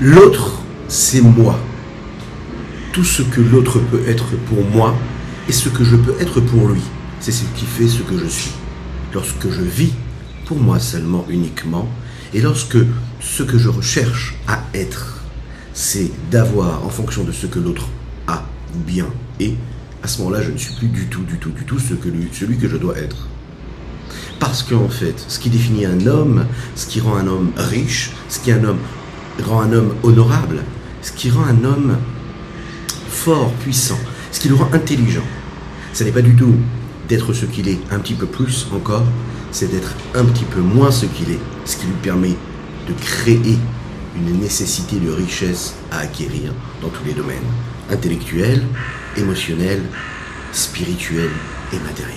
L'autre, c'est moi. Tout ce que l'autre peut être pour moi et ce que je peux être pour lui, c'est ce qui fait ce que je suis. Lorsque je vis pour moi seulement, uniquement, et lorsque ce que je recherche à être, c'est d'avoir en fonction de ce que l'autre a ou bien est, à ce moment-là, je ne suis plus du tout celui que je dois être. Parce qu'en fait, ce qui définit un homme, ce qui rend un homme riche, ce qui rend un homme honorable, ce qui rend un homme fort, puissant, ce qui le rend intelligent, ce n'est pas du tout d'être ce qu'il est, un petit peu plus encore, c'est d'être un petit peu moins ce qu'il est, ce qui lui permet de créer une nécessité de richesse à acquérir dans tous les domaines, intellectuels, émotionnels, spirituels et matériels.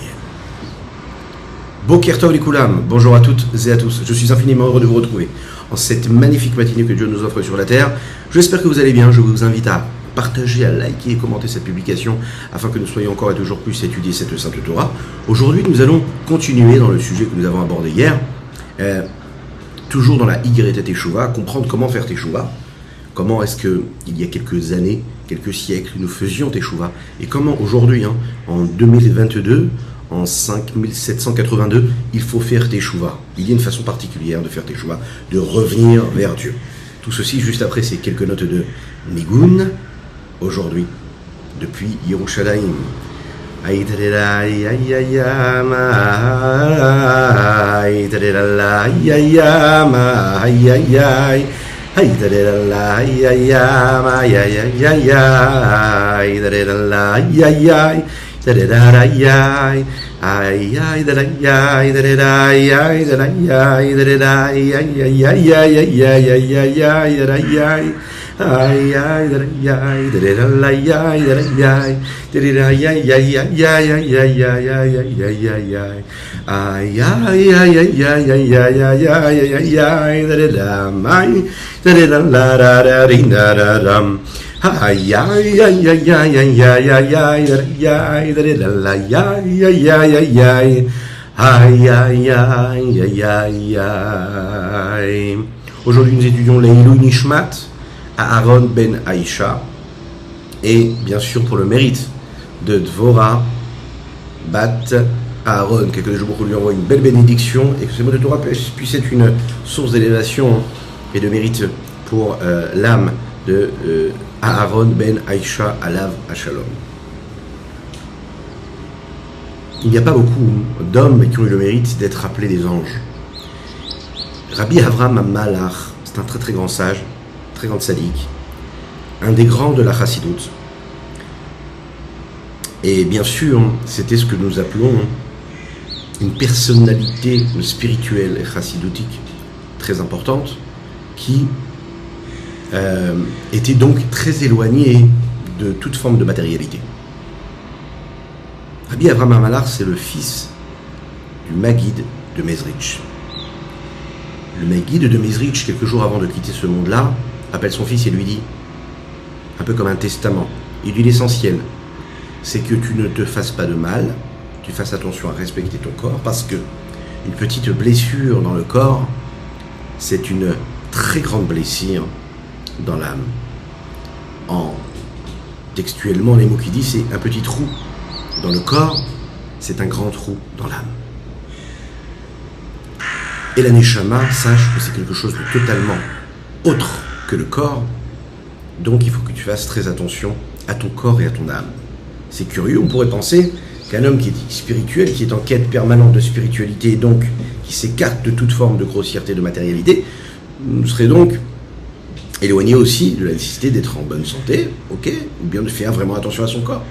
Boker Tov Likoulam, bonjour à toutes et à tous, je suis infiniment heureux de vous retrouver en cette magnifique matinée que Dieu nous offre sur la terre. J'espère que vous allez bien, je vous invite à partager, à liker et commenter cette publication afin que nous soyons encore et toujours plus étudier cette Sainte Torah. Aujourd'hui, nous allons continuer dans le sujet que nous avons abordé hier, toujours dans la Yigret Teshuvah, comprendre comment faire Teshuvah, comment est-ce qu'il y a quelques années, quelques siècles, nous faisions Teshuvah, et comment aujourd'hui, en 2022, en 5782, il faut faire Teshuvah. Il y a une façon particulière de faire Teshuvah, de revenir vers Dieu. Tout ceci juste après ces quelques notes de Nigun, aujourd'hui, depuis Yerushalayim. Aujourd'hui, nous étudions l'Eilou Nishmat à Aaron ben Aïcha, et bien sûr pour le mérite de Dvorah bat Aaron, que je lui envoie une belle bénédiction et que ce mot de Torah puisse être une source d'élévation et de mérite pour l'âme de Aaron ben Aïcha alav Ashalom. Il n'y a pas beaucoup d'hommes qui ont eu le mérite d'être appelés des anges. Rabbi Avraham Malach, c'est un très très grand sage, très grand tzaddik, un des grands de la Chassidoute. Et bien sûr, c'était ce que nous appelons une personnalité spirituelle et chassidoutique très importante, qui était donc très éloignée de toute forme de matérialité. Rabbi Avraham Malach, c'est le fils du Maguide de Mezrich. Le Maguide de Mezrich, quelques jours avant de quitter ce monde-là, appelle son fils et lui dit, un peu comme un testament, il dit l'essentiel, c'est que tu ne te fasses pas de mal, tu fasses attention à respecter ton corps, parce que une petite blessure dans le corps, c'est une très grande blessure dans l'âme. Textuellement, les mots qu'il dit, c'est un petit trou dans le corps, c'est un grand trou dans l'âme. Et la Neshama, sache que c'est quelque chose de totalement autre que le corps, donc il faut que tu fasses très attention à ton corps et à ton âme. C'est curieux, on pourrait penser qu'un homme qui est spirituel, qui est en quête permanente de spiritualité, donc qui s'écarte de toute forme de grossièreté, de matérialité, serait donc éloigné aussi de la nécessité d'être en bonne santé, ok, ou bien de faire vraiment attention à son corps.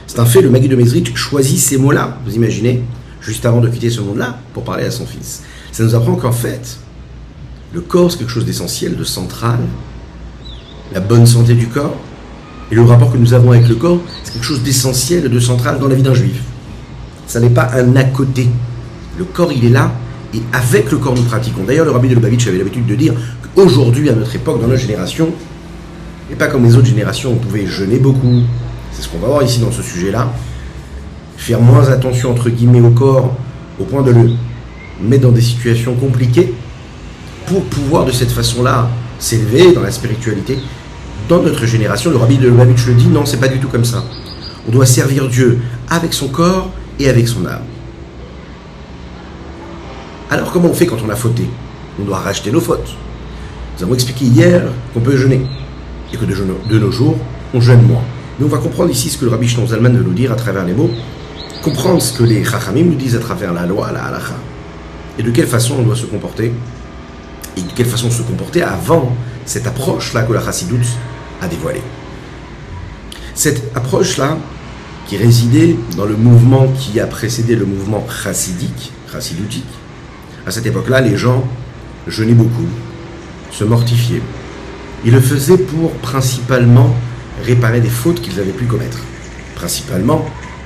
C'est un fait, le Maguide de Mezrich choisit ces mots-là, vous imaginez, juste avant de quitter ce monde-là, pour parler à son fils. Ça nous apprend qu'en fait, le corps, c'est quelque chose d'essentiel, de central, la bonne santé du corps, et le rapport que nous avons avec le corps, c'est quelque chose d'essentiel, de central dans la vie d'un juif. Ça n'est pas un à côté. Le corps, il est là, et avec le corps, nous pratiquons. D'ailleurs, le rabbi de Lubavitch avait l'habitude de dire qu'aujourd'hui, à notre époque, dans notre génération, et pas comme les autres générations, on pouvait jeûner beaucoup. C'est ce qu'on va voir ici dans ce sujet-là. Faire moins attention, entre guillemets, au corps, au point de le mettre dans des situations compliquées, pour pouvoir, de cette façon-là, s'élever dans la spiritualité. Dans notre génération, le rabbi de Lubavitch le dit, non, c'est pas du tout comme ça. On doit servir Dieu avec son corps et avec son âme. Alors comment on fait quand on a fauté? On doit racheter nos fautes. Nous avons expliqué hier qu'on peut jeûner et que de nos jours, on jeûne moins. Mais on va comprendre ici ce que le rabbi Shlomo Zalman veut nous dire à travers les mots, comprendre ce que les Chachamim nous disent à travers la loi, la halakha, et de quelle façon on doit se comporter, et de quelle façon se comporter avant cette approche-là que la Chassidoute a dévoilée. Cette approche-là, qui résidait dans le mouvement qui a précédé le mouvement chassidoutique, à cette époque-là, les gens jeûnaient beaucoup, se mortifiaient. Ils le faisaient pour principalement réparer des fautes qu'ils avaient pu commettre. Principalement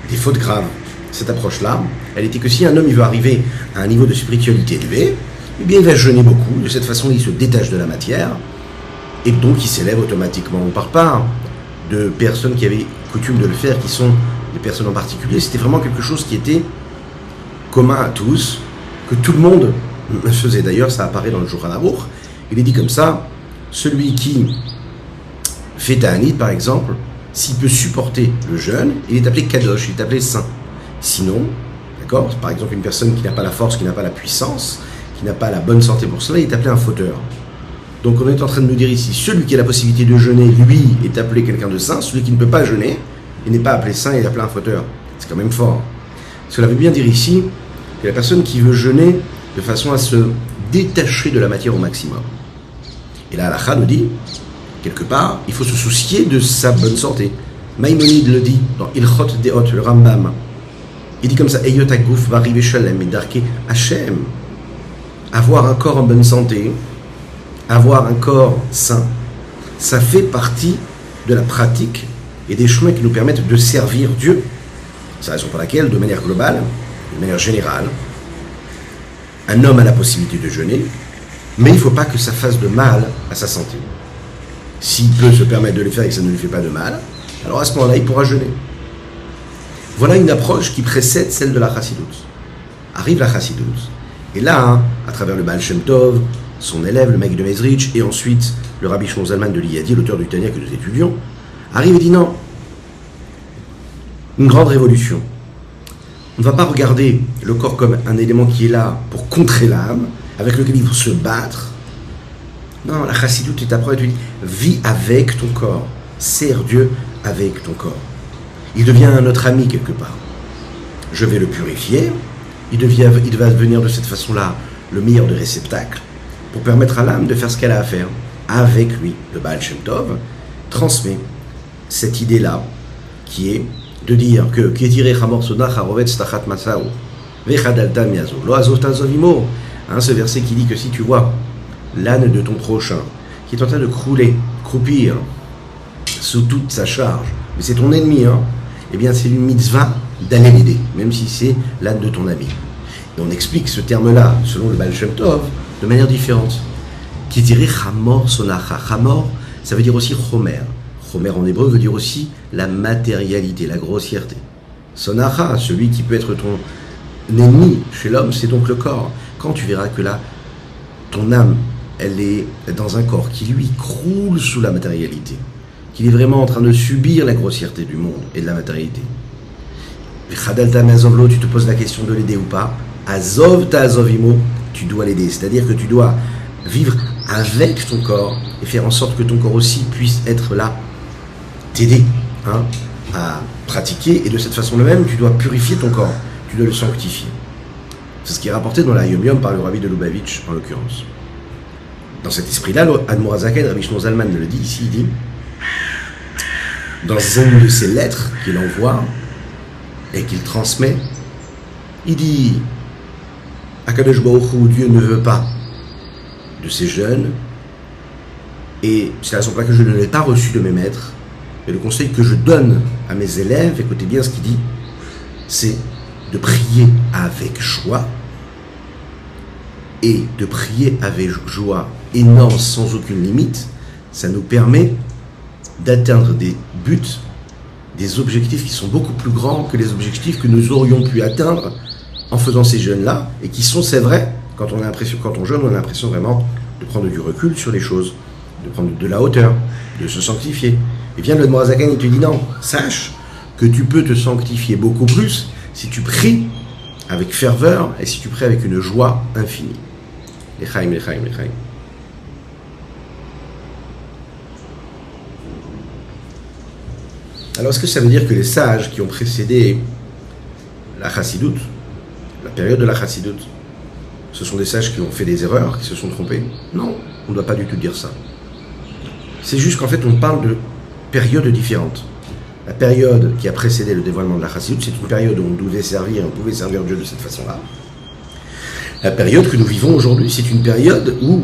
des fautes graves. Cette approche-là, elle était que si un homme il veut arriver à un niveau de spiritualité élevé, eh bien il va jeûner beaucoup. De cette façon, il se détache de la matière et donc il s'élève automatiquement. On ne parle pas de personnes qui avaient coutume de le faire, qui sont des personnes en particulier. C'était vraiment quelque chose qui était commun à tous, que tout le monde faisait. D'ailleurs, ça apparaît dans le Shulchan Aruch. Il est dit comme ça, celui qui fait Ta'anit, par exemple, s'il peut supporter le jeûne, il est appelé Kadosh, il est appelé saint. Sinon, d'accord, par exemple, une personne qui n'a pas la force, qui n'a pas la puissance, qui n'a pas la bonne santé pour cela, il est appelé un fauteur. Donc on est en train de nous dire ici, celui qui a la possibilité de jeûner, lui, est appelé quelqu'un de saint. Celui qui ne peut pas jeûner, il n'est pas appelé saint, il est appelé un fauteur. C'est quand même fort. Cela veut bien dire ici que la personne qui veut jeûner de façon à se détacher de la matière au maximum. Et là, l'Halakha nous dit, quelque part, il faut se soucier de sa bonne santé. Maïmonide le dit dans Ilchot Deot, le Rambam. Il dit comme ça, Eyot Aguf Bari Veshalem et Darke Hashem. Avoir un corps en bonne santé, avoir un corps sain, ça fait partie de la pratique et des chemins qui nous permettent de servir Dieu. C'est la raison pour laquelle, de manière globale, de manière générale, un homme a la possibilité de jeûner, mais il ne faut pas que ça fasse de mal à sa santé. S'il peut se permettre de le faire et que ça ne lui fait pas de mal, alors à ce moment-là, il pourra jeûner. Voilà une approche qui précède celle de la Chassidoute. Arrive la Chassidoute. Et là, à travers le Baal Shem Tov, son élève, le mec de Mezrich, et ensuite le Rabbi Shlomo Zalman de Liadi, l'auteur du Tanya que nous étudions, arrive et dit non. Une grande révolution. On ne va pas regarder le corps comme un élément qui est là pour contrer l'âme, avec lequel il faut se battre. Non, la Chassidoute est approche, elle dit, vis avec ton corps, sers Dieu avec ton corps. Il devient notre ami quelque part. Je vais le purifier, il va devenir de cette façon-là le meilleur des réceptacles, pour permettre à l'âme de faire ce qu'elle a à faire avec lui. Le Baal Shem Tov transmet cette idée-là, qui est de dire que ce verset qui dit que si tu vois l'âne de ton prochain qui est en train de croupir sous toute sa charge, mais c'est ton ennemi, eh bien c'est une mitzvah d'aller l'aider, même si c'est l'âne de ton ami. Et on explique ce terme-là, selon le Baal Shem Tov, de manière différente. Qui dirait Chamor Sonacha. Chamor, ça veut dire aussi Chomer. Chomer en hébreu veut dire aussi la matérialité, la grossièreté. Sonacha, celui qui peut être ton ennemi chez l'homme, c'est donc le corps. Quand tu verras que là, ton âme, elle est dans un corps qui lui croule sous la matérialité, qu'il est vraiment en train de subir la grossièreté du monde et de la matérialité. Tu te poses la question de l'aider ou pas. Azov ta azovimo, tu dois l'aider. C'est-à-dire que tu dois vivre avec ton corps et faire en sorte que ton corps aussi puisse être là, t'aider à pratiquer. Et de cette façon même, tu dois purifier ton corps, tu dois le sanctifier. C'est ce qui est rapporté dans la Yom Yom par le Rabbi de Lubavitch, en l'occurrence. Dans cet esprit-là, Admor HaZaken, Rabbi Shlomo Zalman le dit ici, il dit, dans une de ses lettres qu'il envoie et qu'il transmet, il dit, Akadosh Baruch Hu, Dieu ne veut pas de ces jeunes, et c'est la raison pour laquelle je ne l'ai pas reçu de mes maîtres, et le conseil que je donne à mes élèves, écoutez bien ce qu'il dit, c'est de prier avec joie, et de prier avec joie et non sans aucune limite. Ça nous permet d'atteindre des buts, des objectifs qui sont beaucoup plus grands que les objectifs que nous aurions pu atteindre en faisant ces jeûnes-là, et qui sont, c'est vrai, quand on jeûne, on a l'impression vraiment de prendre du recul sur les choses. de prendre de la hauteur, de se sanctifier. Et vient le Admorazaken et te dit non, sache que tu peux te sanctifier beaucoup plus si tu pries avec ferveur et si tu pries avec une joie infinie. L'Echaim, l'Echaim, l'Echaim. Alors, est-ce que ça veut dire que les sages qui ont précédé la Chassidoute, la période de la Chassidoute, ce sont des sages qui ont fait des erreurs, qui se sont trompés? Non, on ne doit pas du tout dire ça. C'est juste qu'en fait, on parle de périodes différentes. La période qui a précédé le dévoilement de la Chassidoute, c'est une période où on pouvait servir Dieu de cette façon-là. La période que nous vivons aujourd'hui, c'est une période où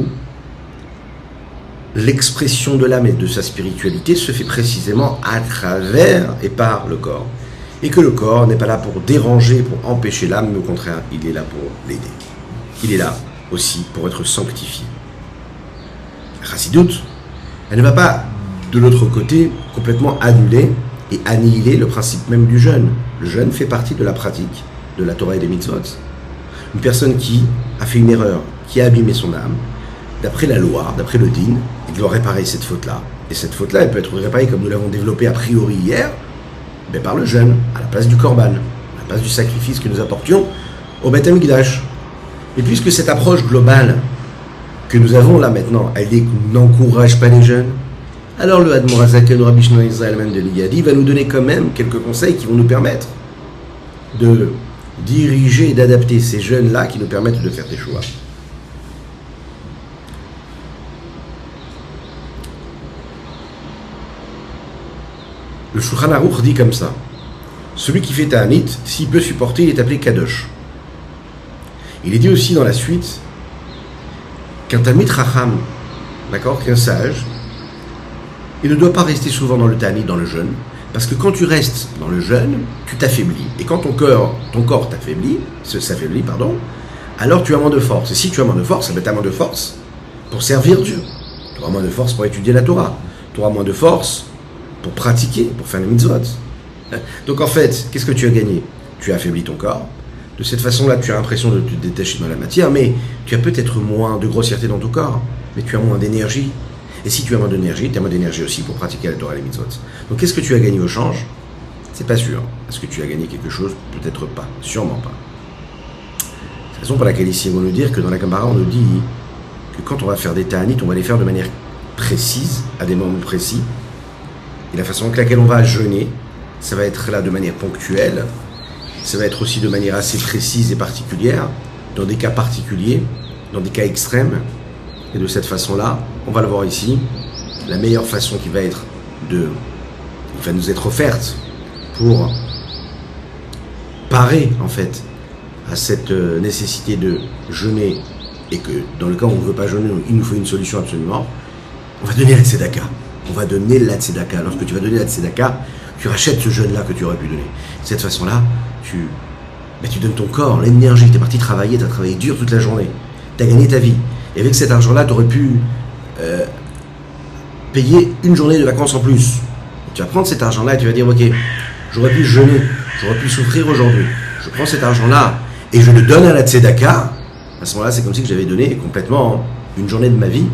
l'expression de l'âme et de sa spiritualité se fait précisément à travers et par le corps. Et que le corps n'est pas là pour déranger, pour empêcher l'âme, mais au contraire, il est là pour l'aider. Il est là aussi pour être sanctifié. La Chassidoute, elle ne va pas, de l'autre côté, complètement annuler et annihiler le principe même du jeûne. Le jeûne fait partie de la pratique de la Torah et des mitzvot. Une personne qui a fait une erreur, qui a abîmé son âme, d'après la loi, d'après le din, il doit réparer cette faute-là. Et cette faute-là, elle peut être réparée, comme nous l'avons développé a priori hier, mais par le jeûne, à la place du korban, à la place du sacrifice que nous apportions au Beth Amikdash. Et puisque cette approche globale que nous avons là maintenant, elle dit qu'on n'encourage pas les jeunes, alors le Admorazaken Rabbi Shimon Israël de Ligadi va nous donner quand même quelques conseils qui vont nous permettre de diriger et d'adapter ces jeunes-là qui nous permettent de faire des choix. Le Shulchan Aruch dit comme ça: celui qui fait Ta'anit, s'il peut supporter, il est appelé Kadosh. Il est dit aussi dans la suite qu'un Talmid Chacham, d'accord, qu'un sage, il ne doit pas rester souvent dans le Ta'anit, dans le jeûne, parce que quand tu restes dans le jeûne, tu t'affaiblis. Et quand ton corps s'affaiblit, alors tu as moins de force. Et si tu as moins de force, tu as moins de force pour servir Dieu. Tu auras moins de force pour étudier la Torah. Tu auras moins de force pour pratiquer, pour faire les mitzvot. Donc en fait, qu'est-ce que tu as gagné? Tu as affaibli ton corps. De cette façon-là, tu as l'impression de te détacher dans la matière, mais tu as peut-être moins de grossièreté dans ton corps, mais tu as moins d'énergie. Et si tu as moins d'énergie, tu as moins d'énergie aussi pour pratiquer la Torah et les mitzvot. Donc qu'est-ce que tu as gagné au change? C'est pas sûr. Est-ce que tu as gagné quelque chose? Peut-être pas. Sûrement pas. C'est la raison pour laquelle ici, on va nous dire que dans la Gemara, on nous dit que quand on va faire des ta'anit, on va les faire de manière précise, à des moments précis. Et la façon avec laquelle on va jeûner, ça va être là de manière ponctuelle, ça va être aussi de manière assez précise et particulière, dans des cas particuliers, dans des cas extrêmes. Et de cette façon-là, on va le voir ici, la meilleure façon qui va nous être offerte pour parer en fait à cette nécessité de jeûner, et que dans le cas où on ne veut pas jeûner, il nous faut une solution absolument, on va donner la tzedaka. On va donner la tzedaka. Lorsque tu vas donner la tzedaka, tu rachètes ce jeûne-là que tu aurais pu donner. De cette façon-là, tu donnes ton corps, l'énergie. Tu es parti travailler, tu as travaillé dur toute la journée. Tu as gagné ta vie. Et avec cet argent-là, tu aurais pu payer une journée de vacances en plus. Tu vas prendre cet argent-là et tu vas dire, ok, j'aurais pu jeûner, j'aurais pu souffrir aujourd'hui. Je prends cet argent-là et je le donne à la tzedaka. À ce moment-là, c'est comme si j'avais donné complètement une journée de ma vie.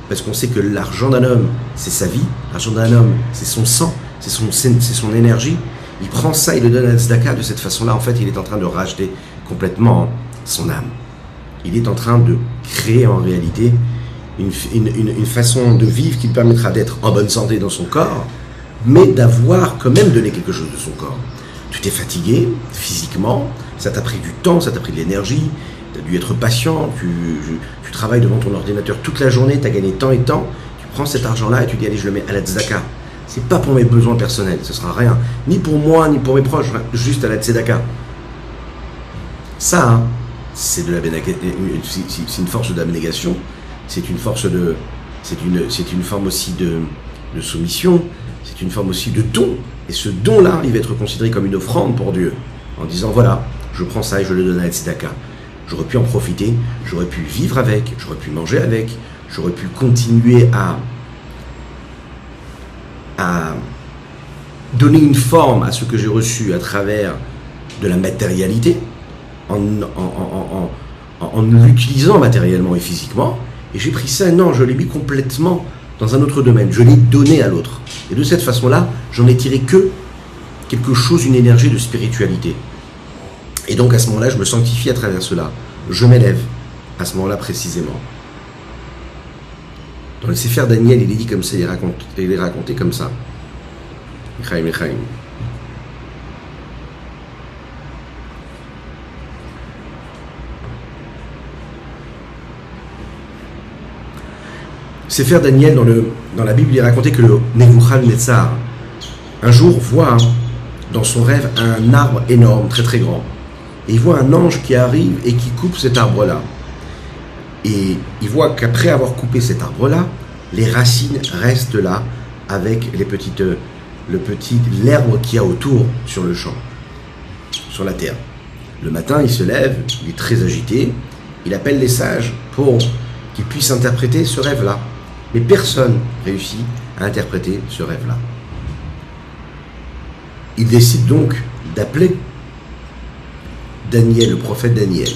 Parce qu'on sait que l'argent d'un homme, c'est sa vie. L'argent d'un homme, c'est son sang, c'est son énergie. Il prend ça, il le donne à la tzedaka. De cette façon-là, en fait, il est en train de racheter complètement son âme. Il est en train de créer en réalité une façon de vivre qui lui permettra d'être en bonne santé dans son corps, mais d'avoir quand même donné quelque chose de son corps. Tu t'es fatigué physiquement, ça t'a pris du temps, ça t'a pris de l'énergie, tu as dû être patient, tu travailles devant ton ordinateur toute la journée, tu as gagné temps et temps, tu prends cet argent-là et tu dis allez, je le mets à la tzedaka. C'est pas pour mes besoins personnels, ce sera rien, ni pour moi, ni pour mes proches, juste à la tzedaka. Ça, c'est une force d'abnégation, c'est une force c'est une forme aussi de soumission, c'est une forme aussi de don. Et ce don-là, il va être considéré comme une offrande pour Dieu, en disant voilà, je prends ça et je le donne à la tzedaka. J'aurais pu en profiter, j'aurais pu vivre avec, j'aurais pu manger avec, j'aurais pu continuer à donner une forme à ce que j'ai reçu à travers de la matérialité, en l'utilisant matériellement et physiquement, et j'ai pris ça, non, je l'ai mis complètement dans un autre domaine. Je l'ai donné à l'autre. Et de cette façon-là, j'en ai tiré que quelque chose, une énergie de spiritualité. Et donc à ce moment-là, je me sanctifie à travers cela. Je m'élève à ce moment-là précisément. Dans le Sefer Daniel, il est dit comme ça, il est raconté comme ça. Echaim, Echaim. Sefer Daniel, dans la Bible, il est raconté que le Nebuchadnezzar, un jour, voit dans son rêve un arbre énorme, très très grand. Et il voit un ange qui arrive et qui coupe cet arbre-là. Et il voit qu'après avoir coupé cet arbre-là, les racines restent là avec l'herbe qu'il y a autour sur le champ, sur la terre. Le matin, il se lève, il est très agité, il appelle les sages pour qu'ils puissent interpréter ce rêve-là. Mais personne réussit à interpréter ce rêve-là. Il décide donc d'appeler Daniel, le prophète Daniel.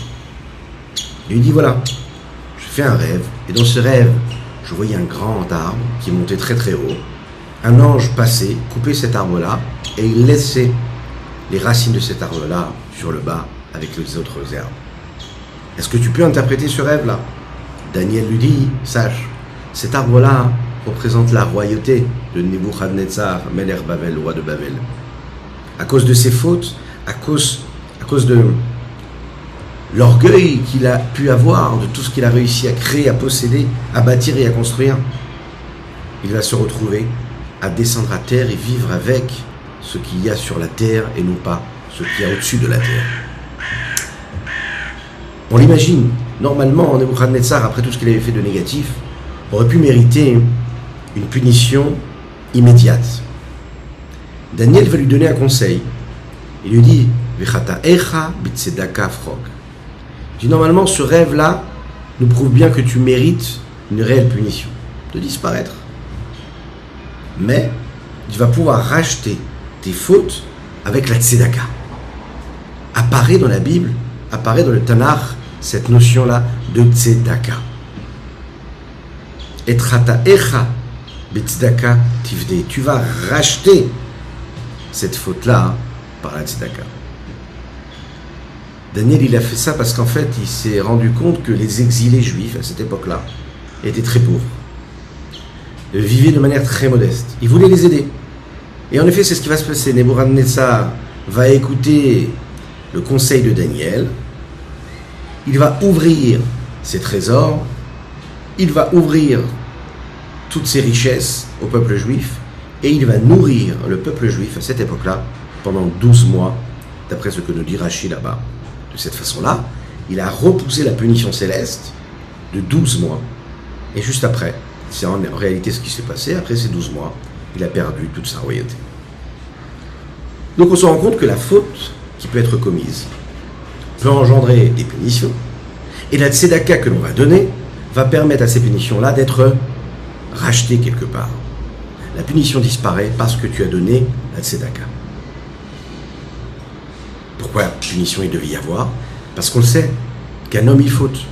Il lui dit, voilà, je fais un rêve, et dans ce rêve, je voyais un grand arbre qui montait très très haut. Un ange passait, coupait cet arbre-là, et il laissait les racines de cet arbre-là sur le bas avec les autres herbes. Est-ce que tu peux interpréter ce rêve-là? Daniel lui dit, sache, cet arbre-là représente la royauté de Nebuchadnezzar, Melech Bavel, roi de Babel. À cause de ses fautes, à cause de l'orgueil qu'il a pu avoir, de tout ce qu'il a réussi à créer, à posséder, à bâtir et à construire, il va se retrouver à descendre à terre et vivre avec ce qu'il y a sur la terre et non pas ce qu'il y a au-dessus de la terre. On l'imagine, normalement, Nebuchadnezzar, après tout ce qu'il avait fait de négatif, aurait pu mériter une punition immédiate. Daniel va lui donner un conseil. Il lui dit, Vechataecha bitsedaka frog. Il dit, normalement, ce rêve-là nous prouve bien que tu mérites une réelle punition, de disparaître. Mais tu vas pouvoir racheter tes fautes avec la tzedaka. Apparaît dans la Bible, apparaît dans le Tanakh, cette notion-là de tzedaka. Et Trataecha betzedaka tivde. Tu vas racheter cette faute-là par la tzedaka. Daniel, il a fait ça parce qu'en fait, il s'est rendu compte que les exilés juifs, à cette époque-là, étaient très pauvres. Ils vivaient de manière très modeste. Il voulait les aider. Et en effet, c'est ce qui va se passer. Nebuchadnezzar va écouter le conseil de Daniel. Il va ouvrir ses trésors. Il va ouvrir toutes ses richesses au peuple juif. Et il va nourrir le peuple juif à cette époque-là pendant 12 mois, d'après ce que nous dit Rachi là-bas. De cette façon-là, il a repoussé la punition céleste de 12 mois. Et juste après, c'est en réalité ce qui s'est passé, après ces 12 mois, il a perdu toute sa royauté. Donc on se rend compte que la faute qui peut être commise peut engendrer des punitions, et la tzedaka que l'on va donner va permettre à ces punitions-là d'être rachetées quelque part. La punition disparaît parce que tu as donné la tzedaka. Pourquoi punition il devait y avoir? Parce qu'on le sait, qu'un homme il faute.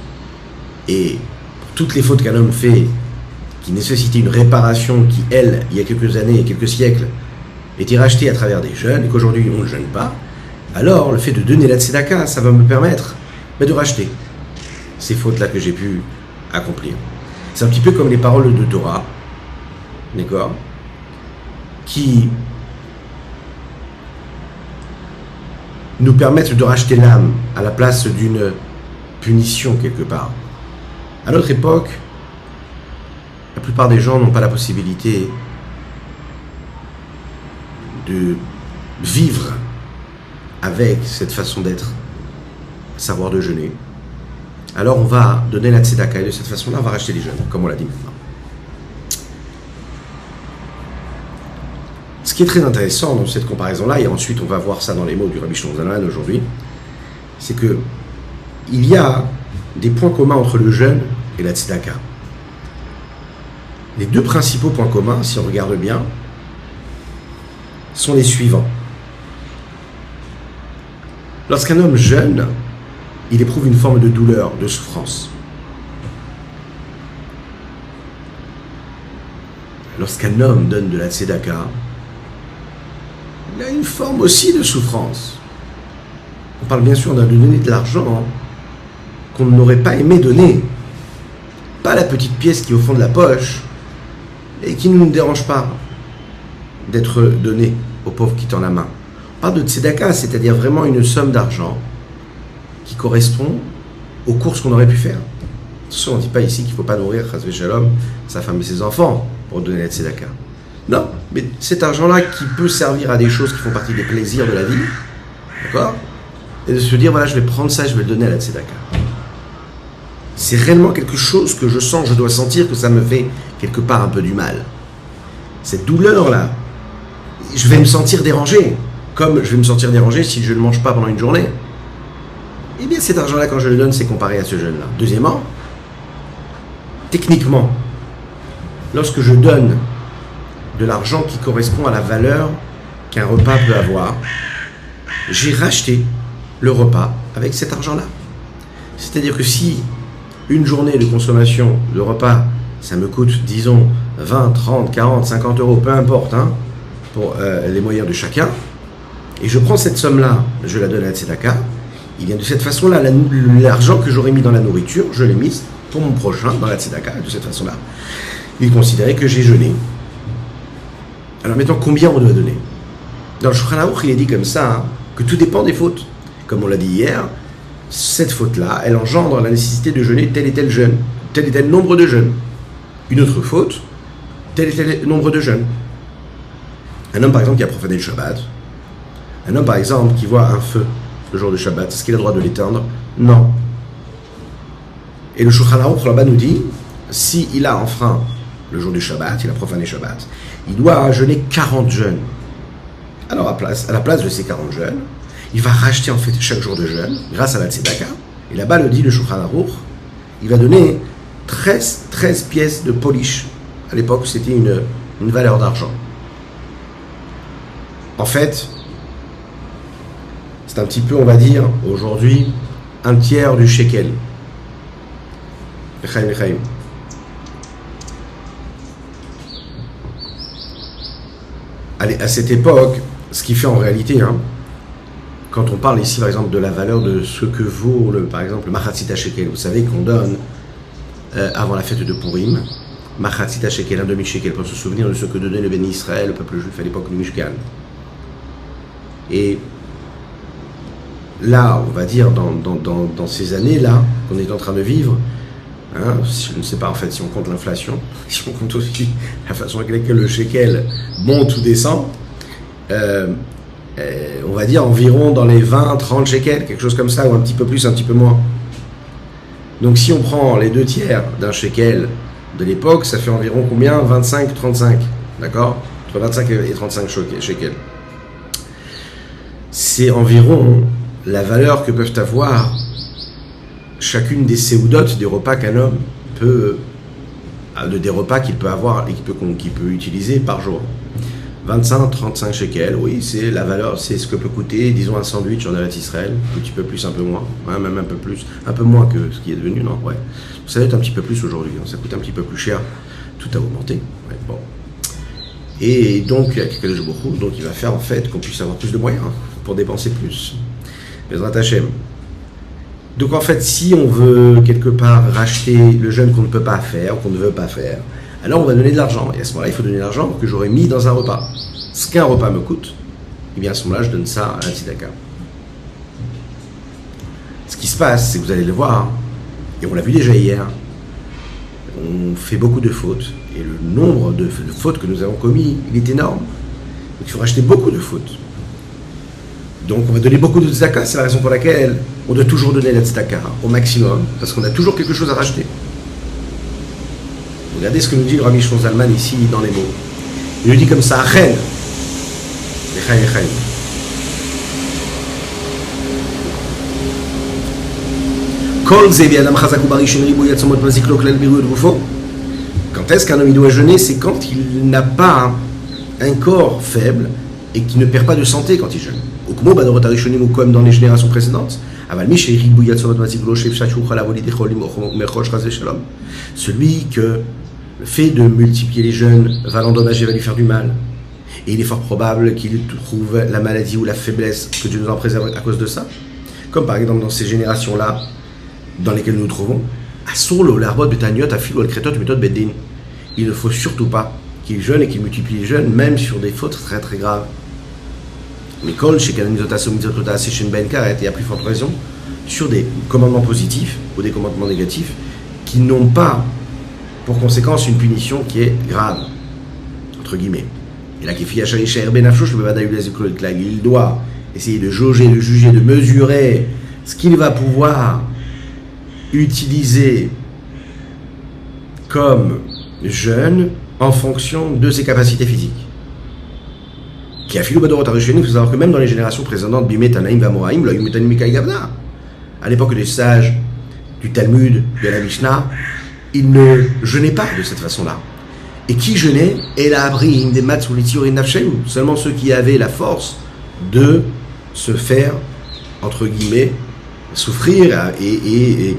Et pour toutes les fautes qu'un homme fait, qui nécessitait une réparation qui, elle, il y a quelques années et quelques siècles, était rachetée à travers des jeûnes, et qu'aujourd'hui on ne jeûne pas, alors le fait de donner la tzedaka, ça va me permettre de racheter ces fautes-là que j'ai pu accomplir. C'est un petit peu comme les paroles de Torah, d'accord, qui nous permettent de racheter l'âme à la place d'une punition quelque part. À notre époque, la plupart des gens n'ont pas la possibilité de vivre avec cette façon d'être, savoir de jeûner. Alors on va donner la tzedaka et de cette façon-là, on va racheter les jeûnes, comme on l'a dit maintenant. Ce qui est très intéressant dans cette comparaison-là, et ensuite on va voir ça dans les mots du Rabbi Shlomo Zalman aujourd'hui, c'est que il y a des points communs entre le jeûne et la tzedaka. Les deux principaux points communs, si on regarde bien, sont les suivants. Lorsqu'un homme jeûne, il éprouve une forme de douleur, de souffrance. lorsqu'un homme donne de la tzedaka, il a une forme aussi de souffrance. On parle bien sûr de donner de l'argent qu'on n'aurait pas aimé donner. Pas la petite pièce qui est au fond de la poche et qui ne nous dérange pas d'être donnée au pauvre qui tend la main. On parle de tzedaka, c'est-à-dire vraiment une somme d'argent qui correspond aux courses qu'on aurait pu faire. Attention, on ne dit pas ici qu'il ne faut pas nourrir Chas Shalom, sa femme et ses enfants pour donner la tzedaka. Non, mais cet argent-là qui peut servir à des choses qui font partie des plaisirs de la vie, d'accord ? Et de se dire, voilà, je vais prendre ça, je vais le donner à la tzedaka. C'est réellement quelque chose que je sens, je dois sentir que ça me fait quelque part un peu du mal. Cette douleur-là, je vais me sentir dérangé, comme je vais me sentir dérangé si je ne mange pas pendant une journée. Eh bien, cet argent-là, quand je le donne, c'est comparé à ce jeûne-là. Deuxièmement, techniquement, lorsque je donne de l'argent qui correspond à la valeur qu'un repas peut avoir, j'ai racheté le repas avec cet argent-là. C'est-à-dire que si une journée de consommation de repas, ça me coûte, disons, 20, 30, 40, 50 euros, peu importe, pour les moyens de chacun, et je prends cette somme-là, je la donne à la tzedaka, il vient de cette façon-là, l'argent que j'aurais mis dans la nourriture, je l'ai mis pour mon prochain dans la tzedaka, de cette façon-là. Il considérait que j'ai jeûné. Alors maintenant, combien on doit donner ? Dans le Shulchan Aruch, il est dit comme ça, que tout dépend des fautes. Comme on l'a dit hier, cette faute-là, elle engendre la nécessité de jeûner tel et tel jeûne, tel et tel nombre de jeûnes. Une autre faute, tel et tel nombre de jeûnes. Un homme, par exemple, qui a profané le Shabbat, un homme, par exemple, qui voit un feu le jour du Shabbat, est-ce qu'il a le droit de l'éteindre ? Non. Et le Shulchan Aruch là-bas nous dit, s'il a enfreint le jour du Shabbat, il a profané le Shabbat, il doit jeûner 40 jeûnes. Alors, à la place de ces 40 jeûnes, il va racheter en fait chaque jour de jeûne, grâce à la tzedaka. Et là-bas, le dit le Shulchan Aruch, il va donner 13 pièces de polish. À l'époque, c'était une valeur d'argent. En fait, c'est un petit peu, on va dire, aujourd'hui, un tiers du shekel. Allez, à cette époque, ce qui fait en réalité, quand on parle ici par exemple de la valeur de ce que vaut par exemple le Machatzita Shekel, vous savez qu'on donne avant la fête de Purim, Machatzita Shekel, un demi-shekel, pour se souvenir de ce que donnait le Béni Israël, le peuple juif à l'époque du Mishkan. Et là, on va dire, dans ces années-là qu'on est en train de vivre, je ne sais pas en fait si on compte l'inflation, si on compte aussi la façon avec laquelle le shekel monte ou descend, on va dire environ dans les 20-30 shekels, quelque chose comme ça, ou un petit peu plus, un petit peu moins. Donc si on prend les 2 tiers d'un shekel de l'époque, ça fait environ combien ? 25-35, d'accord ? Entre 25 et 35 shekels. C'est environ la valeur que peuvent avoir chacune des séoudotes des repas qu'un homme peut, des repas qu'il peut avoir et qu'il peut utiliser par jour. 25-35 shekels, oui, c'est la valeur, c'est ce que peut coûter, disons, un sandwich en Eretz Israël, un petit peu plus, un peu moins, même un peu plus, un peu moins que ce qui est devenu, non, ouais. Ça va être un petit peu plus aujourd'hui, ça coûte un petit peu plus cher, tout a augmenté, ouais, bon. Et donc, il va faire en fait qu'on puisse avoir plus de moyens pour dépenser plus. Bezrat Hashem. Donc en fait, si on veut quelque part racheter le jeûne qu'on ne peut pas faire, qu'on ne veut pas faire, alors on va donner de l'argent. Et à ce moment-là, il faut donner de l'argent que j'aurais mis dans un repas. Ce qu'un repas me coûte, et bien à ce moment-là, je donne ça à la tzedaka. Ce qui se passe, c'est que vous allez le voir, et on l'a vu déjà hier, on fait beaucoup de fautes. Et le nombre de fautes que nous avons commis, il est énorme. Donc il faut racheter beaucoup de fautes. Donc on va donner beaucoup de tzedaka, c'est la raison pour laquelle on doit toujours donner la tzedaka au maximum, parce qu'on a toujours quelque chose à racheter. Regardez ce que nous dit le Rabbi Shimon Zalman ici dans les mots. Il nous dit comme ça, Achen, Lechaim, Lechaim. Quand est-ce qu'un homme doit jeûner? C'est quand il n'a pas un corps faible et qui ne perd pas de santé quand il jeûne. Ou comme dans les générations précédentes. Celui que le fait de multiplier les jeûnes va l'endommager, va lui faire du mal. Et il est fort probable qu'il trouve la maladie ou la faiblesse, que Dieu nous en préserve à cause de ça. Comme par exemple dans ces générations-là, dans lesquelles nous nous trouvons, il ne faut surtout pas qu'il jeûne et qu'il multiplie les jeûnes, même sur des fautes très très graves. Mais et à plus forte raison, sur des commandements positifs ou des commandements négatifs qui n'ont pas pour conséquence une punition qui est grave, entre guillemets. Et là, il doit essayer de jauger, de juger, de mesurer ce qu'il va pouvoir utiliser comme jeûne en fonction de ses capacités physiques. Qui a filou badorot arishoni, il faut savoir que même dans les générations précédentes, Bimet Tanaïm Vamoraïm, à l'époque des sages du Talmud, de la Mishnah, ils ne jeûnaient pas de cette façon-là. Et qui jeûnait? Seulement ceux qui avaient la force de se faire, entre guillemets, souffrir et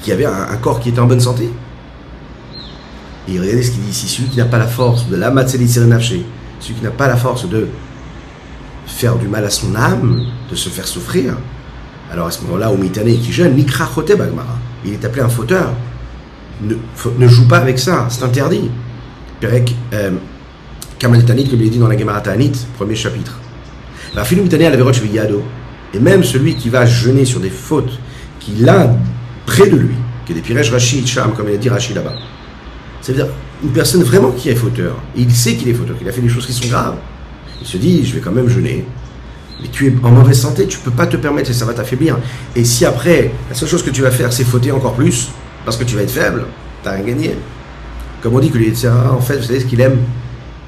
qui avaient un corps qui était en bonne santé. Et regardez ce qu'il dit ici, celui qui n'a pas la force de la matzelisir nafshe, celui qui n'a pas la force de faire du mal à son âme, de se faire souffrir, alors à ce moment-là, au mitané qui jeûne, nikra chote bagmara, il est appelé un fauteur. Ne joue pas avec ça, c'est interdit. Perek Kamal Tanit, comme il est dit dans la Gemara Tanit, premier chapitre. Et même celui qui va jeûner sur des fautes qu'il a près de lui, qui est des piresh Rashi Cham, comme il a dit Rashi là-bas. C'est-à-dire une personne vraiment qui est fauteur. Et il sait qu'il est fauteur, qu'il a fait des choses qui sont graves. Il se dit, je vais quand même jeûner. Mais tu es en mauvaise santé, tu ne peux pas te permettre et ça va t'affaiblir. Et si après, la seule chose que tu vas faire, c'est fauter encore plus, parce que tu vas être faible, tu n'as rien gagné. Comme on dit que le Yetzer Hara, en fait, vous savez ce qu'il aime?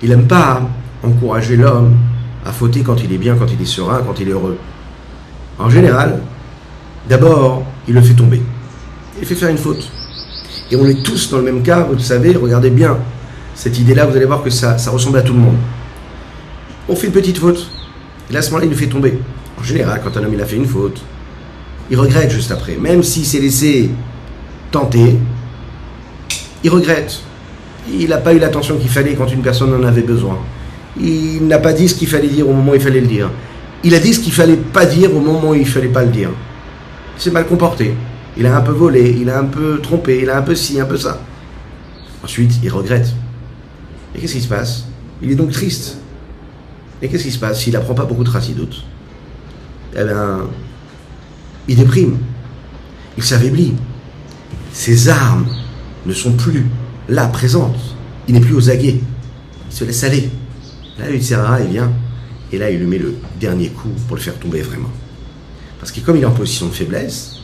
Il n'aime pas encourager l'homme à fauter quand il est bien, quand il est serein, quand il est heureux. En général, d'abord, il le fait tomber. Il fait faire une faute. Et on est tous dans le même cas, vous le savez, regardez bien cette idée-là, vous allez voir que ça ressemble à tout le monde. On fait une petite faute, et là, à ce moment-là, il nous fait tomber. En général, quand un homme il a fait une faute, il regrette juste après. Même s'il s'est laissé tenter, il regrette. Il n'a pas eu l'attention qu'il fallait quand une personne en avait besoin. Il n'a pas dit ce qu'il fallait dire au moment où il fallait le dire. Il a dit ce qu'il ne fallait pas dire au moment où il ne fallait pas le dire. Il s'est mal comporté. Il a un peu volé, il a un peu trompé, il a un peu ci, un peu ça. Ensuite, il regrette. Et qu'est-ce qui se passe? Il est donc triste. Et qu'est-ce qui se passe s'il n'apprend pas beaucoup de chassidout? Eh bien, il déprime. Il s'affaiblit. Ses armes ne sont plus là, présentes. Il n'est plus aux aguets. Il se laisse aller. Là, le Yetzer Hara, il vient. Et là, il lui met le dernier coup pour le faire tomber vraiment. Parce que comme il est en position de faiblesse,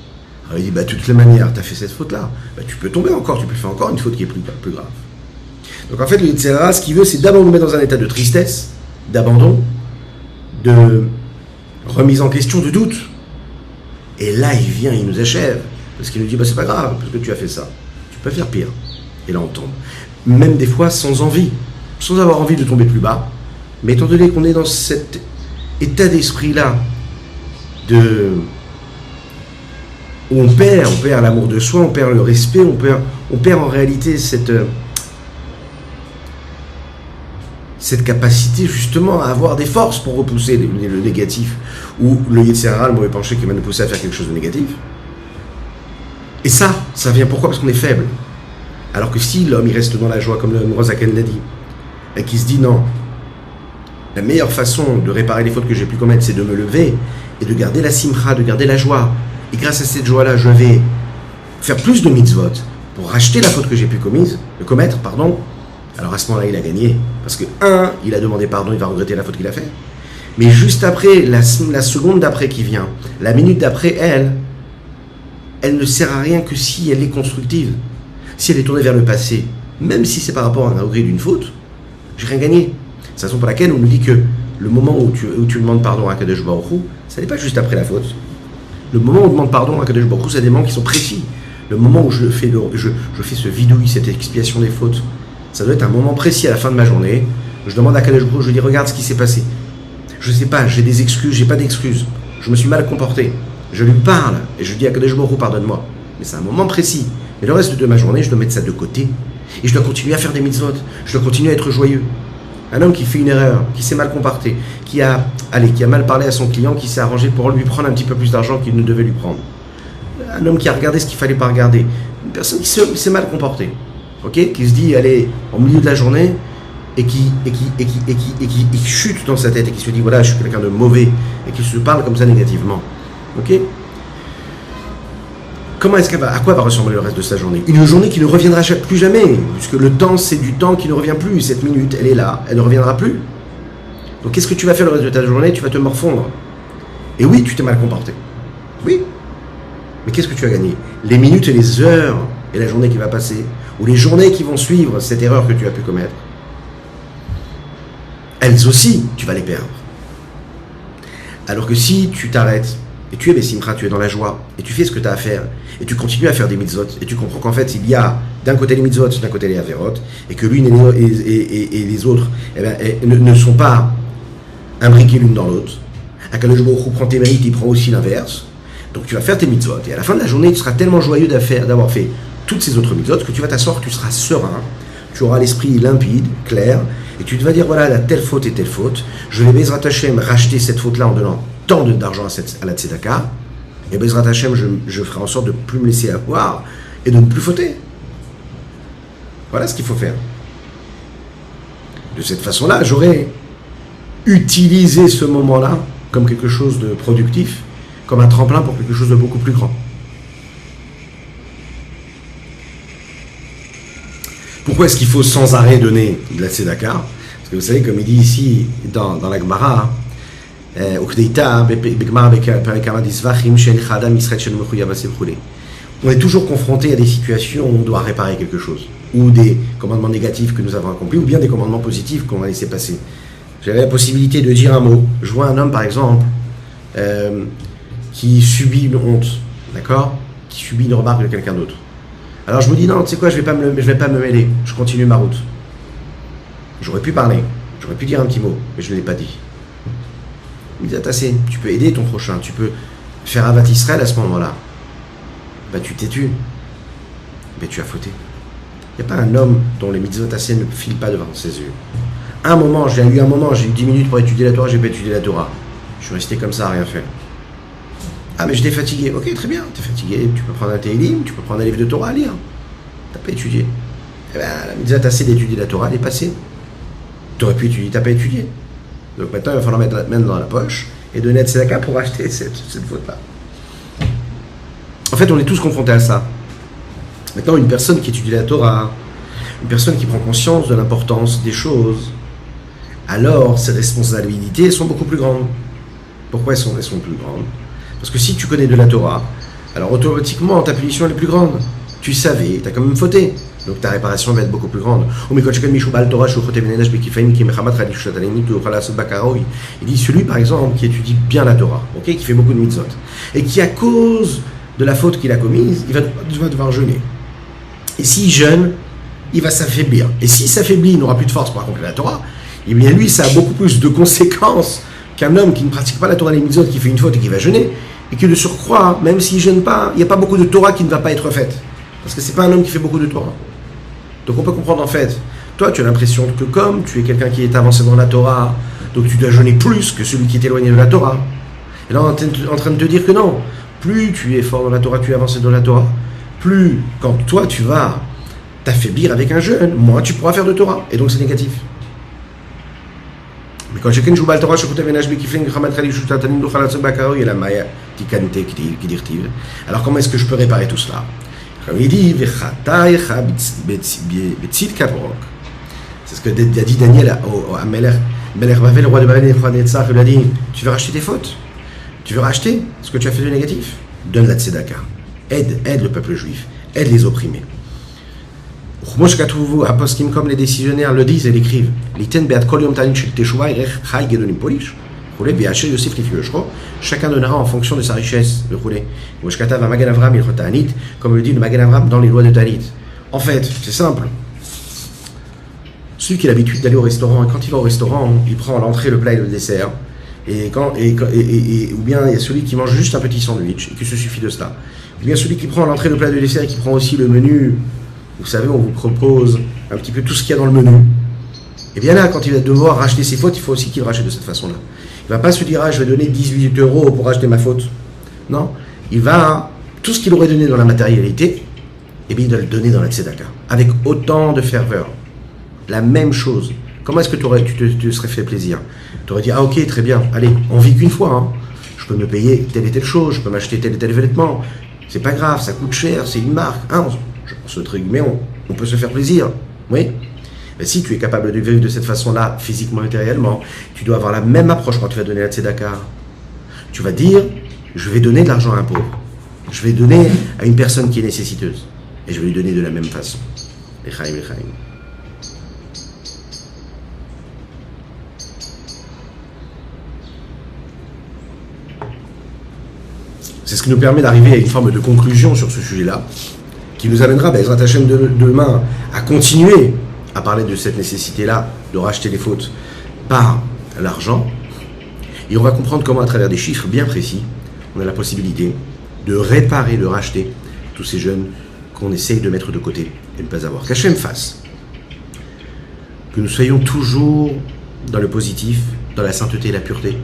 alors il dit, de toutes les manières, tu as fait cette faute-là. Tu peux tomber encore, tu peux faire encore une faute qui est plus grave. Donc en fait, le Yetzer Hara, ce qu'il veut, c'est d'abord nous mettre dans un état de tristesse, d'abandon, de remise en question, de doute. Et là, il vient, il nous achève. Parce qu'il nous dit, c'est pas grave, parce que tu as fait ça. Tu peux faire pire. Et là, on tombe. Même des fois, sans envie. Sans avoir envie de tomber plus bas. Mais étant donné qu'on est dans cet état d'esprit-là, où on perd l'amour de soi, on perd le respect, on perd en réalité cette capacité justement à avoir des forces pour repousser le négatif, ou le Yetzer Hara, le mauvais penché qui va nous pousser à faire quelque chose de négatif. Et ça vient pourquoi? Parce qu'on est faible. Alors que si l'homme il reste dans la joie, comme le Mourazaken l'a dit, et qu'il se dit non, la meilleure façon de réparer les fautes que j'ai pu commettre, c'est de me lever et de garder la simcha, de garder la joie. Et grâce à cette joie-là, je vais faire plus de mitzvot pour racheter la faute que j'ai pu commettre. Alors à ce moment-là, il a gagné. Parce que, il a demandé pardon, il va regretter la faute qu'il a faite. Mais juste après, la seconde d'après qui vient, la minute d'après, elle ne sert à rien que si elle est constructive. Si elle est tournée vers le passé, même si c'est par rapport à un regret d'une faute, j'ai rien gagné. C'est la raison pour laquelle on nous dit que le moment où tu demandes pardon à Kadosh Baruch Hu, ça n'est pas juste après la faute. Le moment où on demande pardon à Kadosh Baruch Hu, c'est des moments qui sont précis. Le moment où je fais ce vidouille, cette expiation des fautes, ça doit être un moment précis à la fin de ma journée. Je demande à Kadosh Baruch Hu, je dis regarde ce qui s'est passé. Je sais pas, j'ai des excuses, j'ai pas d'excuses. Je me suis mal comporté. Je lui parle et je dis à Kadosh Baruch Hu, pardonne-moi. Mais c'est un moment précis. Mais le reste de ma journée, je dois mettre ça de côté. Et je dois continuer à faire des mitzvot. Je dois continuer à être joyeux. Un homme qui fait une erreur, qui s'est mal comporté, qui a mal parlé à son client, qui s'est arrangé pour lui prendre un petit peu plus d'argent qu'il ne devait lui prendre. Un homme qui a regardé ce qu'il ne fallait pas regarder. Une personne qui s'est mal comportée. Okay, qui se dit, allez, au milieu de la journée, et qui chute dans sa tête, et qui se dit, voilà, je suis quelqu'un de mauvais, et qui se parle comme ça négativement. Ok? À quoi va ressembler le reste de sa journée? Une journée qui ne reviendra plus jamais, puisque le temps, c'est du temps qui ne revient plus. Cette minute, elle est là, elle ne reviendra plus. Donc qu'est-ce que tu vas faire le reste de ta journée? Tu vas te morfondre. Et oui, tu t'es mal comporté. Oui. Mais qu'est-ce que tu as gagné? Les minutes et les heures, et la journée qui va passer, ou les journées qui vont suivre cette erreur que tu as pu commettre, elles aussi, tu vas les perdre. Alors que si tu t'arrêtes, et tu es Bessimcha, tu es dans la joie, et tu fais ce que tu as à faire, et tu continues à faire des mitzvot, et tu comprends qu'en fait, il y a d'un côté les mitzvot, d'un côté les averot, et que l'une et les autres ne sont pas imbriquées l'une dans l'autre. Akadosh Baruch Hu prend tes mérites, il prend aussi l'inverse. Donc tu vas faire tes mitzvot, et à la fin de la journée, tu seras tellement joyeux d'avoir fait toutes ces autres mitzvot que tu vas t'asseoir, tu seras serein, tu auras l'esprit limpide, clair, et tu vas dire, voilà, la telle faute et telle faute, je vais Bezrat Hashem racheter cette faute-là en donnant tant d'argent à la tzedaka, et Bezrat Hashem, je ferai en sorte de ne plus me laisser avoir et de ne plus fauter. Voilà ce qu'il faut faire. De cette façon-là, j'aurais utilisé ce moment-là comme quelque chose de productif, comme un tremplin pour quelque chose de beaucoup plus grand. Pourquoi est-ce qu'il faut sans arrêt donner de la tzedaka? Parce que vous savez, comme il dit ici dans la Gemara, on est toujours confronté à des situations où on doit réparer quelque chose, ou des commandements négatifs que nous avons accomplis, ou bien des commandements positifs qu'on a laissé passer. J'avais la possibilité de dire un mot. Je vois un homme, par exemple, qui subit une honte, d'accord, qui subit une remarque de quelqu'un d'autre. Alors je me dis, non, tu sais quoi, je vais pas me mêler, je continue ma route. J'aurais pu parler, j'aurais pu dire un petit mot, mais je ne l'ai pas dit. Il me dit, assez, tu peux aider ton prochain, tu peux faire Avat Israël à ce moment-là. Bah tu t'es tu, mais tu as fauté. Il n'y a pas un homme dont les mitzvot assez ne filent pas devant ses yeux. J'ai eu 10 minutes pour étudier la Torah, j'ai pas étudié la Torah. Je suis resté comme ça à rien faire. Ah mais j'étais fatigué. Ok, très bien, t'es fatigué, tu peux prendre un Teilim, tu peux prendre un livre de Torah à lire. T'as pas étudié. Eh ben, la mitzvah assez d'étudier la Torah, elle est passée. T'aurais pu étudier, t'as pas étudié. Donc maintenant, il va falloir mettre la main dans la poche et donner de tzedaka pour acheter cette faute-là. En fait, on est tous confrontés à ça. Maintenant, une personne qui étudie la Torah, une personne qui prend conscience de l'importance des choses, alors ses responsabilités sont beaucoup plus grandes. Pourquoi elles sont plus grandes? Parce que si tu connais de la Torah, alors automatiquement ta punition est plus grande. Tu savais, tu as quand même fauté. Donc ta réparation va être beaucoup plus grande. Il dit celui par exemple qui étudie bien la Torah, okay, qui fait beaucoup de mitzvot, et qui à cause de la faute qu'il a commise, il va devoir jeûner. Et s'il jeûne, il va s'affaiblir. Et s'il s'affaiblit, il n'aura plus de force pour accomplir la Torah, et bien lui ça a beaucoup plus de conséquences qu'un homme qui ne pratique pas la Torah des mitzvot, qui fait une faute et qui va jeûner, et que de surcroît, même s'il ne jeûne pas, il n'y a pas beaucoup de Torah qui ne va pas être faite. Parce que ce n'est pas un homme qui fait beaucoup de Torah. Donc on peut comprendre en fait, toi tu as l'impression que comme tu es quelqu'un qui est avancé dans la Torah, donc tu dois jeûner plus que celui qui est éloigné de la Torah. Et là on est en train de te dire que non, plus tu es fort dans la Torah, tu es avancé dans la Torah, plus quand toi tu vas t'affaiblir avec un jeûne, moins tu pourras faire de Torah. Et donc c'est négatif. Mais quand chacun joue la Torah, alors comment est-ce que je peux réparer tout cela? Il dit, c'est ce que a dit Daniel à Melech Bavel, le roi de Babel, et le roi d'Etzar, il lui a dit, tu veux racheter tes fautes? Tu veux racheter ce que tu as fait de négatif? Donne la tzedaka. Aide le peuple juif, aide les opprimés. Comme les décisionnaires le disent et l'écrivent, chacun donnera en fonction de sa richesse. Comme le dit le Magen Avraham dans les lois de Tanit. En fait, c'est simple. Celui qui a l'habitude d'aller au restaurant, et quand il va au restaurant, il prend l'entrée, le plat et le dessert. Ou bien il y a celui qui mange juste un petit sandwich et qui se suffit de cela. Eh bien, celui qui prend l'entrée, le plat, de dessert et qui prend aussi le menu, vous savez, on vous propose un petit peu tout ce qu'il y a dans le menu. Et bien là, quand il va devoir racheter ses fautes, il faut aussi qu'il rachète de cette façon-là. Il ne va pas se dire, ah, je vais donner 18 € pour racheter ma faute. Non, il va, tout ce qu'il aurait donné dans la matérialité, eh bien, il doit le donner dans la tzedaka, avec autant de ferveur. La même chose. Comment est-ce que tu te serais fait plaisir? Tu aurais dit, ah ok, très bien, allez, on vit qu'une fois, hein. Je peux me payer telle et telle chose, je peux m'acheter tel et tel vêtement, c'est pas grave, ça coûte cher, c'est une marque, hein. Mais on peut se faire plaisir, oui. Mais si tu es capable de vivre de cette façon-là, physiquement, matériellement, tu dois avoir la même approche quand tu vas donner la tzedaka. Tu vas dire, je vais donner de l'argent à un pauvre. Je vais donner à une personne qui est nécessiteuse. Et je vais lui donner de la même façon. Lechaim, lechaim. C'est ce qui nous permet d'arriver à une forme de conclusion sur ce sujet-là, qui nous amènera, Bezrat Hashem, demain, à continuer à parler de cette nécessité-là, de racheter les fautes par l'argent. Et on va comprendre comment, à travers des chiffres bien précis, on a la possibilité de réparer, de racheter tous ces jeunes qu'on essaye de mettre de côté et de ne pas avoir. Qu'Hachem fasse. Que nous soyons toujours dans le positif, dans la sainteté et la pureté.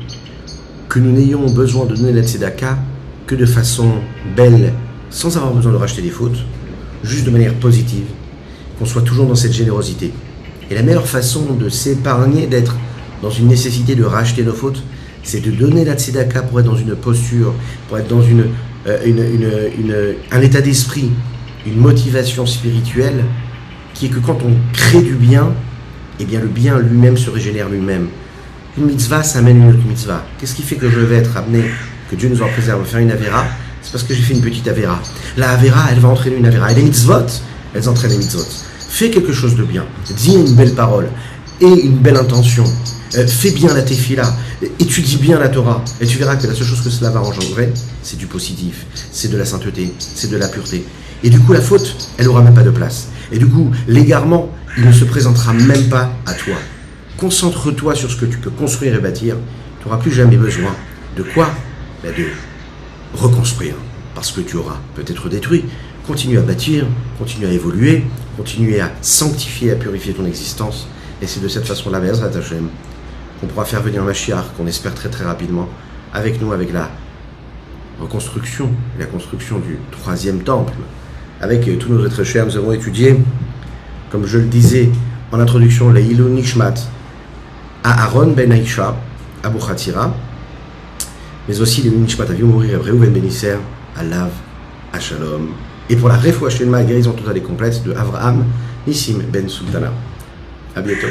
Que nous n'ayons besoin de donner la tzedaka que de façon belle, sans avoir besoin de racheter des fautes, juste de manière positive. Qu'on soit toujours dans cette générosité. Et la meilleure façon de s'épargner, d'être dans une nécessité de racheter nos fautes, c'est de donner la tzedaka pour être dans une posture, pour être dans un état d'esprit, une motivation spirituelle, qui est que quand on crée du bien, eh bien le bien lui-même se régénère lui-même. Une mitzvah, ça amène une autre mitzvah. Qu'est-ce qui fait que je vais être amené, que Dieu nous en préserve, faire une avéra? C'est parce que j'ai fait une petite avéra. La avéra, elle va entraîner une avéra. Et les mitzvot, elles entraînent les mitzvot. Fais quelque chose de bien, dis une belle parole et une belle intention, fais bien la tefila, étudie bien la Torah, et tu verras que la seule chose que cela va engendrer, c'est du positif, c'est de la sainteté, c'est de la pureté. Et du coup, la faute, elle n'aura même pas de place. Et du coup, l'égarement, il ne se présentera même pas à toi. Concentre-toi sur ce que tu peux construire et bâtir, tu n'auras plus jamais besoin de quoi? De reconstruire, parce que tu auras peut-être détruit. Continue à bâtir, continue à évoluer, continue à sanctifier, à purifier ton existence. Et c'est de cette façon-là, Bezrat Hashem, qu'on pourra faire venir Mashiach, qu'on espère très très rapidement, avec nous, avec la reconstruction, la construction du 3e temple. Avec tous nos êtres chers, nous avons étudié, comme je le disais en introduction, la Ilun Nishmat, à Aaron ben Aïcha, à Bouchatira, mais aussi les Nishmat à Viumourir, Reuven ben Isser, à Lav, à Shalom. Et pour la Refoua Shlema, guérison totale et complète de Avraham Nissim ben Sultana. À bientôt.